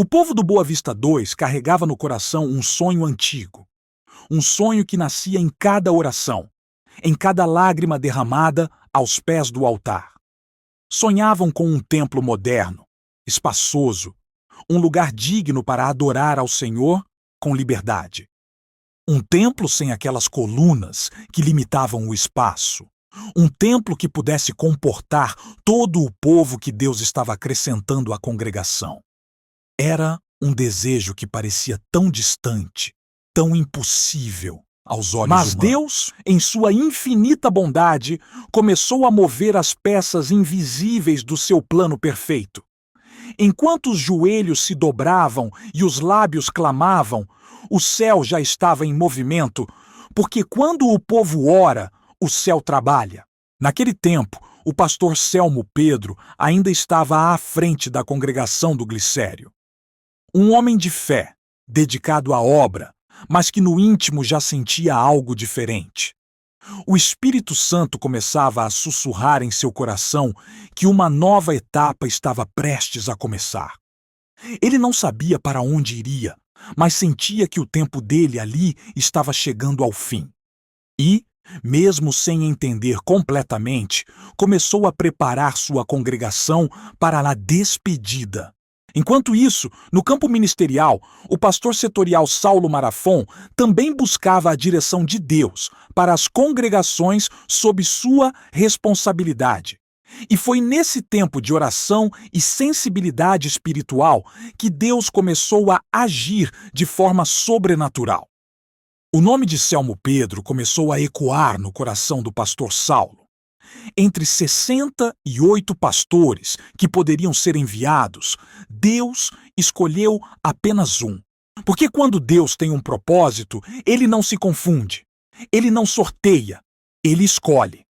O povo do Boa Vista 2 carregava no coração um sonho antigo. Um sonho que nascia em cada oração, em cada lágrima derramada aos pés do altar. Sonhavam com um templo moderno, espaçoso, um lugar digno para adorar ao Senhor com liberdade. Um templo sem aquelas colunas que limitavam o espaço. Um templo que pudesse comportar todo o povo que Deus estava acrescentando à congregação. Era um desejo que parecia tão distante, tão impossível aos olhos humanos. Mas Deus, em sua infinita bondade, começou a mover as peças invisíveis do seu plano perfeito. Enquanto os joelhos se dobravam e os lábios clamavam, o céu já estava em movimento, porque quando o povo ora, o céu trabalha. Naquele tempo, o pastor Selmo Pedro ainda estava à frente da congregação do Glicério. Um homem de fé, dedicado à obra, mas que no íntimo já sentia algo diferente. O Espírito Santo começava a sussurrar em seu coração que uma nova etapa estava prestes a começar. Ele não sabia para onde iria, mas sentia que o tempo dele ali estava chegando ao fim. E, mesmo sem entender completamente, começou a preparar sua congregação para a despedida. Enquanto isso, no campo ministerial, o pastor setorial Saulo Marafon também buscava a direção de Deus para as congregações sob sua responsabilidade. E foi nesse tempo de oração e sensibilidade espiritual que Deus começou a agir de forma sobrenatural. O nome de Selmo Pedro começou a ecoar no coração do pastor Saulo. Entre 68 pastores que poderiam ser enviados, Deus escolheu apenas um. Porque quando Deus tem um propósito, ele não se confunde, ele não sorteia, ele escolhe.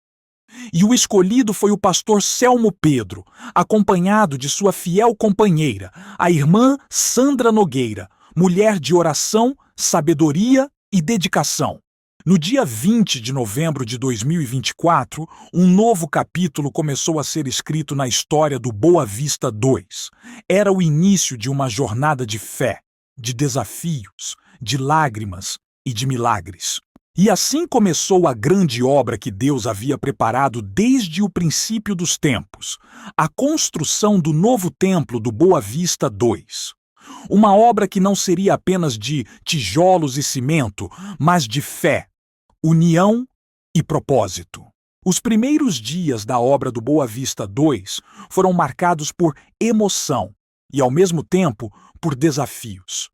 E o escolhido foi o pastor Selmo Pedro, acompanhado de sua fiel companheira, a irmã Sandra Nogueira, mulher de oração, sabedoria e dedicação. No dia 20 de novembro de 2024, um novo capítulo começou a ser escrito na história do Boa Vista 2. Era o início de uma jornada de fé, de desafios, de lágrimas e de milagres. E assim começou a grande obra que Deus havia preparado desde o princípio dos tempos, a construção do novo templo do Boa Vista 2. Uma obra que não seria apenas de tijolos e cimento, mas de fé, união e propósito. Os primeiros dias da obra do Boa Vista 2 foram marcados por emoção e, ao mesmo tempo, por desafios.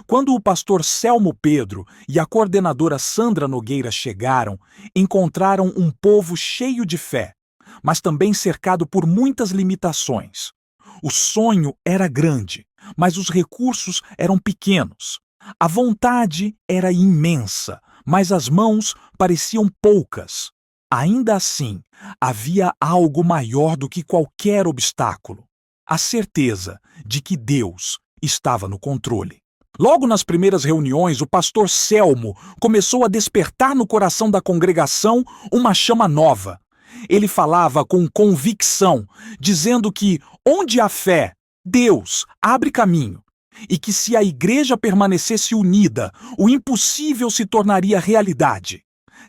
Quando o pastor Selmo Pedro e a coordenadora Sandra Nogueira chegaram, encontraram um povo cheio de fé, mas também cercado por muitas limitações. O sonho era grande, mas os recursos eram pequenos. A vontade era imensa, mas as mãos pareciam poucas. Ainda assim, havia algo maior do que qualquer obstáculo: a certeza de que Deus estava no controle. Logo nas primeiras reuniões, o pastor Selmo começou a despertar no coração da congregação uma chama nova. Ele falava com convicção, dizendo que, onde há fé, Deus abre caminho, e que se a igreja permanecesse unida, o impossível se tornaria realidade.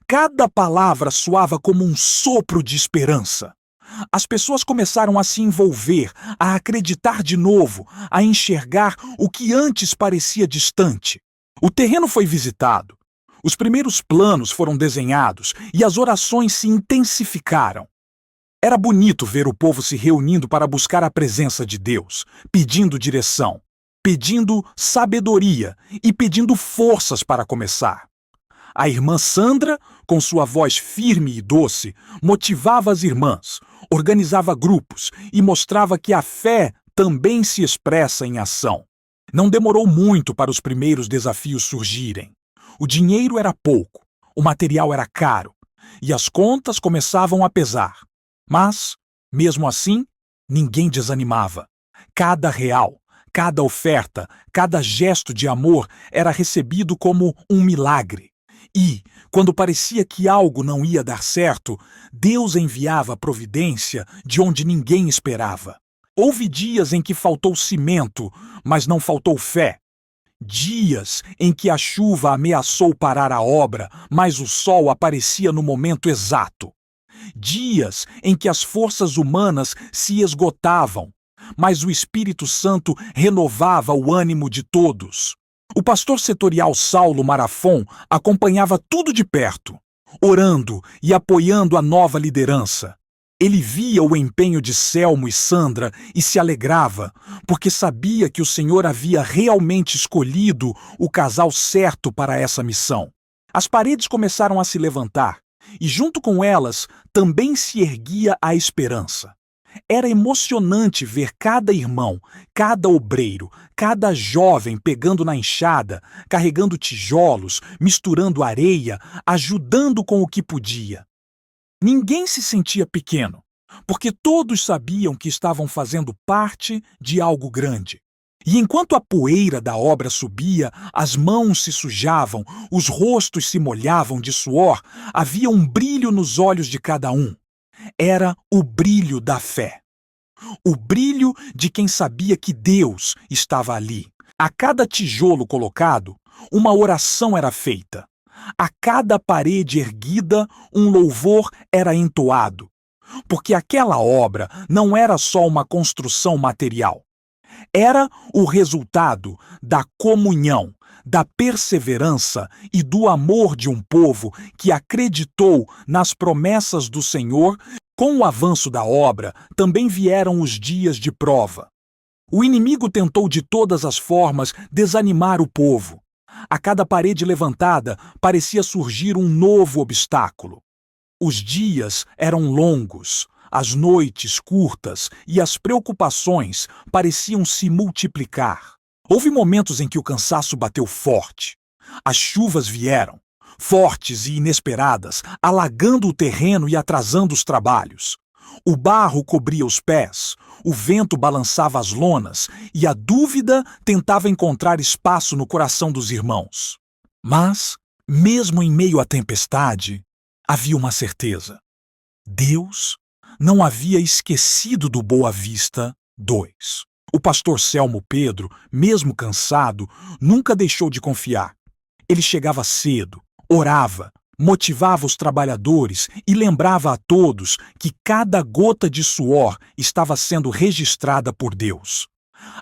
Cada palavra soava como um sopro de esperança. As pessoas começaram a se envolver, a acreditar de novo, a enxergar o que antes parecia distante. O terreno foi visitado, os primeiros planos foram desenhados e as orações se intensificaram. Era bonito ver o povo se reunindo para buscar a presença de Deus, pedindo direção, pedindo sabedoria e pedindo forças para começar. A irmã Sandra, com sua voz firme e doce, motivava as irmãs, organizava grupos e mostrava que a fé também se expressa em ação. Não demorou muito para os primeiros desafios surgirem. O dinheiro era pouco, o material era caro e as contas começavam a pesar. Mas, mesmo assim, ninguém desanimava. Cada real, cada oferta, cada gesto de amor era recebido como um milagre. E, quando parecia que algo não ia dar certo, Deus enviava a providência de onde ninguém esperava. Houve dias em que faltou cimento, mas não faltou fé. Dias em que a chuva ameaçou parar a obra, mas o sol aparecia no momento exato. Dias em que as forças humanas se esgotavam, mas o Espírito Santo renovava o ânimo de todos. O pastor setorial Saulo Marafon acompanhava tudo de perto, orando e apoiando a nova liderança. Ele via o empenho de Selmo e Sandra e se alegrava, porque sabia que o Senhor havia realmente escolhido o casal certo para essa missão. As paredes começaram a se levantar, e junto com elas também se erguia a esperança. Era emocionante ver cada irmão, cada obreiro, cada jovem pegando na enxada, carregando tijolos, misturando areia, ajudando com o que podia. Ninguém se sentia pequeno, porque todos sabiam que estavam fazendo parte de algo grande. E enquanto a poeira da obra subia, as mãos se sujavam, os rostos se molhavam de suor, havia um brilho nos olhos de cada um. Era o brilho da fé. O brilho de quem sabia que Deus estava ali. A cada tijolo colocado, uma oração era feita. A cada parede erguida, um louvor era entoado. Porque aquela obra não era só uma construção material. Era o resultado da comunhão, da perseverança e do amor de um povo que acreditou nas promessas do Senhor. Com o avanço da obra, também vieram os dias de prova. O inimigo tentou de todas as formas desanimar o povo. A cada parede levantada parecia surgir um novo obstáculo. Os dias eram longos, as noites curtas e as preocupações pareciam se multiplicar. Houve momentos em que o cansaço bateu forte. As chuvas vieram, fortes e inesperadas, alagando o terreno e atrasando os trabalhos. O barro cobria os pés, o vento balançava as lonas e a dúvida tentava encontrar espaço no coração dos irmãos. Mas, mesmo em meio à tempestade, havia uma certeza. Deus não havia esquecido do Boa Vista 2. O pastor Selmo Pedro, mesmo cansado, nunca deixou de confiar. Ele chegava cedo, orava, motivava os trabalhadores e lembrava a todos que cada gota de suor estava sendo registrada por Deus.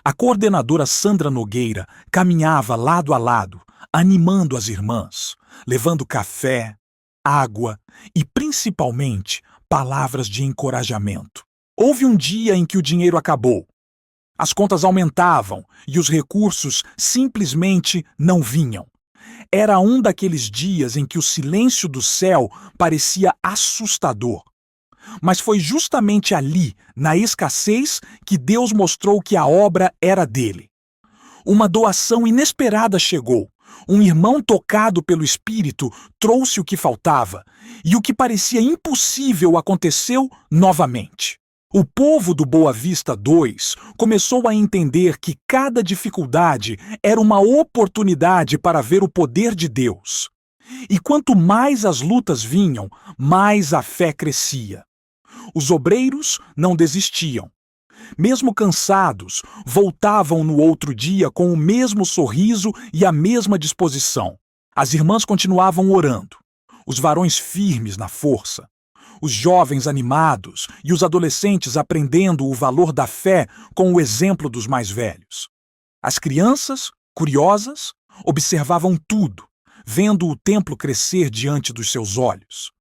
A coordenadora Sandra Nogueira caminhava lado a lado, animando as irmãs, levando café, água e, principalmente, palavras de encorajamento. Houve um dia em que o dinheiro acabou. As contas aumentavam e os recursos simplesmente não vinham. Era um daqueles dias em que o silêncio do céu parecia assustador. Mas foi justamente ali, na escassez, que Deus mostrou que a obra era dele. Uma doação inesperada chegou. Um irmão tocado pelo Espírito trouxe o que faltava, e o que parecia impossível aconteceu novamente. O povo do Boa Vista 2 começou a entender que cada dificuldade era uma oportunidade para ver o poder de Deus. E quanto mais as lutas vinham, mais a fé crescia. Os obreiros não desistiam. Mesmo cansados, voltavam no outro dia com o mesmo sorriso e a mesma disposição. As irmãs continuavam orando, os varões firmes na força, os jovens animados e os adolescentes aprendendo o valor da fé com o exemplo dos mais velhos. As crianças, curiosas, observavam tudo, vendo o templo crescer diante dos seus olhos.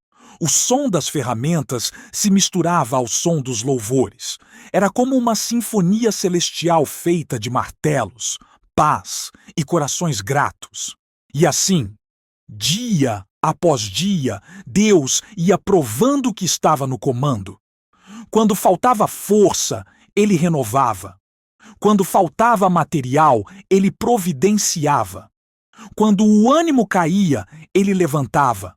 O som das ferramentas se misturava ao som dos louvores. Era como uma sinfonia celestial feita de martelos, paz e corações gratos. E assim, dia após dia, Deus ia provando que estava no comando. Quando faltava força, ele renovava. Quando faltava material, ele providenciava. Quando o ânimo caía, ele levantava.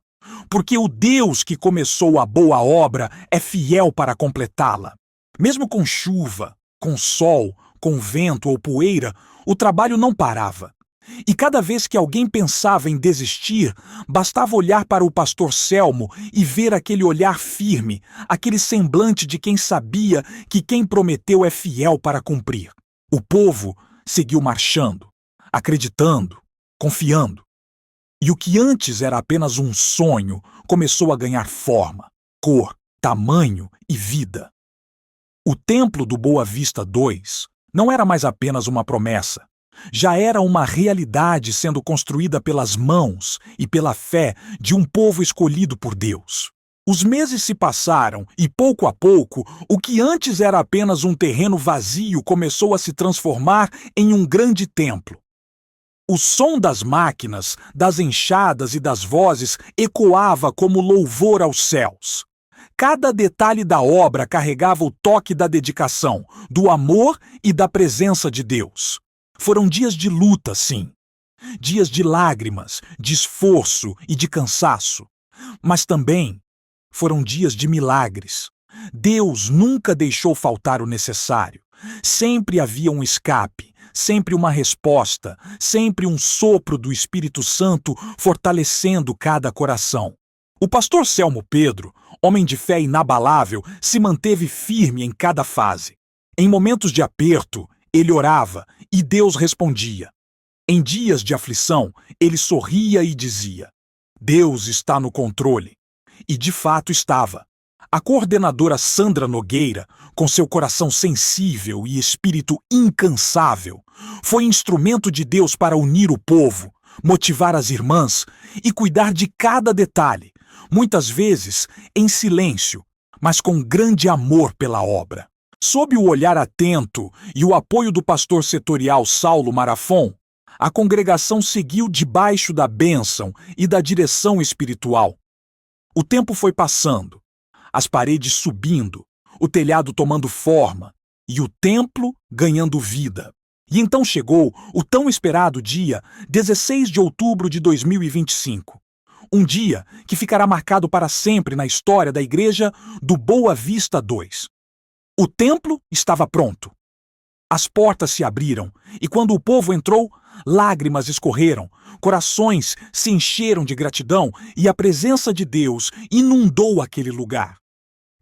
Porque o Deus que começou a boa obra é fiel para completá-la. Mesmo com chuva, com sol, com vento ou poeira, o trabalho não parava. E cada vez que alguém pensava em desistir, bastava olhar para o pastor Selmo e ver aquele olhar firme, aquele semblante de quem sabia que quem prometeu é fiel para cumprir. O povo seguiu marchando, acreditando, confiando. E o que antes era apenas um sonho começou a ganhar forma, cor, tamanho e vida. O templo do Boa Vista II não era mais apenas uma promessa. Já era uma realidade sendo construída pelas mãos e pela fé de um povo escolhido por Deus. Os meses se passaram e, pouco a pouco, o que antes era apenas um terreno vazio começou a se transformar em um grande templo. O som das máquinas, das enxadas e das vozes ecoava como louvor aos céus. Cada detalhe da obra carregava o toque da dedicação, do amor e da presença de Deus. Foram dias de luta, sim. Dias de lágrimas, de esforço e de cansaço. Mas também foram dias de milagres. Deus nunca deixou faltar o necessário. Sempre havia um escape, sempre uma resposta, sempre um sopro do Espírito Santo fortalecendo cada coração. O pastor Selmo Pedro, homem de fé inabalável, se manteve firme em cada fase. Em momentos de aperto, ele orava e Deus respondia. Em dias de aflição, ele sorria e dizia: Deus está no controle. E de fato estava. A coordenadora Sandra Nogueira, com seu coração sensível e espírito incansável, foi instrumento de Deus para unir o povo, motivar as irmãs e cuidar de cada detalhe, muitas vezes em silêncio, mas com grande amor pela obra. Sob o olhar atento e o apoio do pastor setorial Saulo Marafon, a congregação seguiu debaixo da bênção e da direção espiritual. O tempo foi passando, as paredes subindo, o telhado tomando forma e o templo ganhando vida. E então chegou o tão esperado dia 16 de outubro de 2025. Um dia que ficará marcado para sempre na história da igreja do Boa Vista II. O templo estava pronto. As portas se abriram e quando o povo entrou, lágrimas escorreram, corações se encheram de gratidão e a presença de Deus inundou aquele lugar.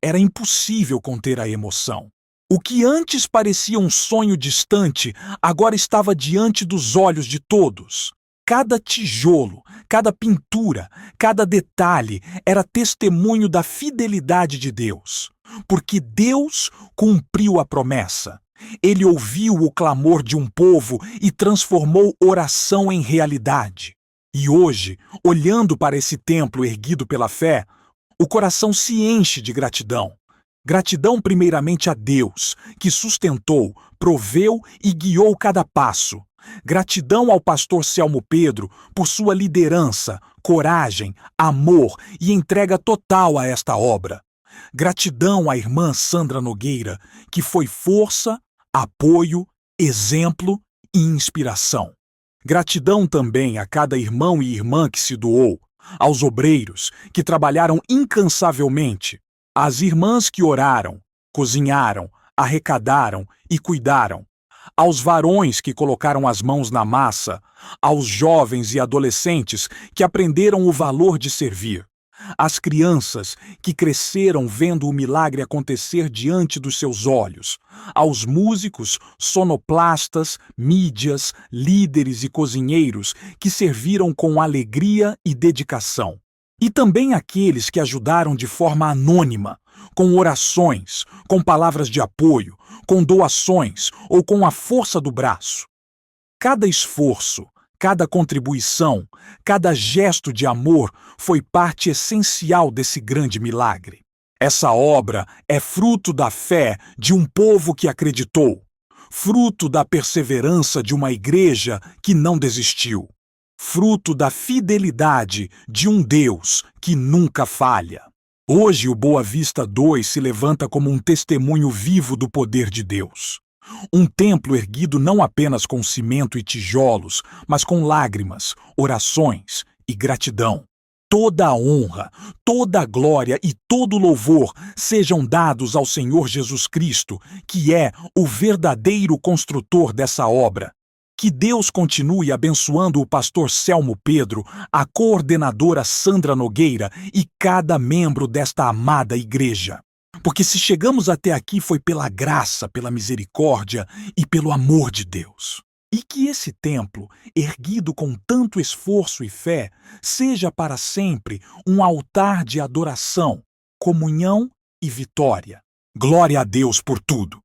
Era impossível conter a emoção. O que antes parecia um sonho distante, agora estava diante dos olhos de todos. Cada tijolo, cada pintura, cada detalhe era testemunho da fidelidade de Deus. Porque Deus cumpriu a promessa. Ele ouviu o clamor de um povo e transformou oração em realidade. E hoje, olhando para esse templo erguido pela fé, o coração se enche de gratidão. Gratidão primeiramente a Deus, que sustentou, proveu e guiou cada passo. Gratidão ao pastor Selmo Pedro por sua liderança, coragem, amor e entrega total a esta obra. Gratidão à irmã Sandra Nogueira, que foi força, apoio, exemplo e inspiração. Gratidão também a cada irmão e irmã que se doou, aos obreiros que trabalharam incansavelmente, às irmãs que oraram, cozinharam, arrecadaram e cuidaram, aos varões que colocaram as mãos na massa, aos jovens e adolescentes que aprenderam o valor de servir, às crianças que cresceram vendo o milagre acontecer diante dos seus olhos, aos músicos, sonoplastas, mídias, líderes e cozinheiros que serviram com alegria e dedicação. E também aqueles que ajudaram de forma anônima, com orações, com palavras de apoio, com doações ou com a força do braço. Cada esforço, cada contribuição, cada gesto de amor foi parte essencial desse grande milagre. Essa obra é fruto da fé de um povo que acreditou, fruto da perseverança de uma igreja que não desistiu, fruto da fidelidade de um Deus que nunca falha. Hoje o Boa Vista II se levanta como um testemunho vivo do poder de Deus. Um templo erguido não apenas com cimento e tijolos, mas com lágrimas, orações e gratidão. Toda a honra, toda a glória e todo o louvor sejam dados ao Senhor Jesus Cristo, que é o verdadeiro construtor dessa obra. Que Deus continue abençoando o pastor Selmo Pedro, a coordenadora Sandra Nogueira e cada membro desta amada igreja. Porque se chegamos até aqui foi pela graça, pela misericórdia e pelo amor de Deus. E que esse templo, erguido com tanto esforço e fé, seja para sempre um altar de adoração, comunhão e vitória. Glória a Deus por tudo.